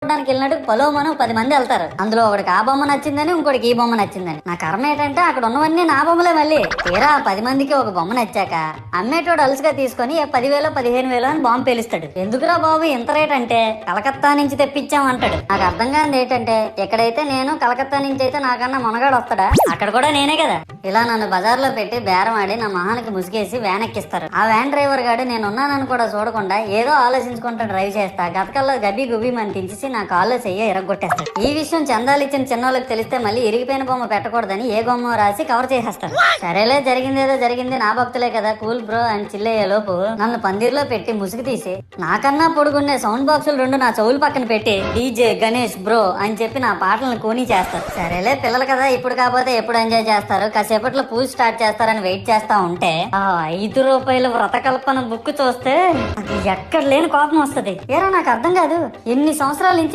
చూడడానికి వెళ్ళినట్టు పొలోమను 10 మంది వెళ్తారు. అందులో ఒకడికి ఆ బొమ్మ నచ్చిందని, ఇంకోటికి ఈ బొమ్మ నచ్చిందని. నా కర్మ ఏంటంటే అక్కడ ఉన్నవన్నీ నా బొమ్మలే. మళ్ళీ తీరా 10 మందికి ఒక బొమ్మ నచ్చాక అమ్మేటోడు అలుసుగా తీసుకొని 10,000 15,000 అని బాంబు పేలుస్తాడు. ఎందుకురా బాబు ఇంత రేట్ అంటే కలకత్తా నుంచి తెప్పించాం అంటాడు. నాకు అర్థం కానిది ఏంటంటే ఎక్కడైతే నేను కలకత్తా నుంచి అయితే నాకన్నా మొనగాడు వస్తాడా, అక్కడ కూడా నేనే కదా. ఇలా నన్ను బజార్లో పెట్టి బేరం ఆడి నా మొహానికి ముసుగేసి వ్యాన్ ఎక్కిస్తారు. ఆ వ్యాన్ డ్రైవర్ గాడు నేను ఉన్నానని కూడా చూడకుండా ఏదో ఆలోచించుకుంటూ డ్రైవ్ చేస్తా గతకల్లో గబ్బి గుబ్బి అని తించేసి నా కాల్లో చెయ్యి ఎరగొట్టేస్తాడు. ఈ విషయం చందాలు ఇచ్చిన చిన్నోళ్ళకి తెలిస్తే మళ్ళీ ఇరిగిపోయిన బొమ్మ పెట్టకూడదని ఏ బొమ్మ రాసి కవర్ చేసేస్తాడు. సరేలే జరిగిందేదో జరిగింది, నా భక్తులే కదా కూల్ బ్రో అని చిల్లయ్యే లోపు నన్ను పందిర్లో పెట్టి ముసుగు తీసి నాకన్నా పొడుగుండే సౌండ్ బాక్సులు 2 నా చెవులు పక్కన పెట్టి డీజే గణేష్ బ్రో అని చెప్పి నా పాటలను కూని చేస్తారు. సరేలే పిల్లలు కదా ఇప్పుడు కాకపోతే ఎప్పుడు ఎంజాయ్ చేస్తారు, కాసేపట్లో పూజ స్టార్ట్ చేస్తారని వెయిట్ చేస్తా ఉంటే ఆ 5 రూపాయల వ్రతకల్పన బుక్ చూస్తే అది ఎక్కడ లేని కోపం వస్తుంది. ఏరా నాకు అర్థం కాదు, ఎన్ని సంవత్సరాల నుంచి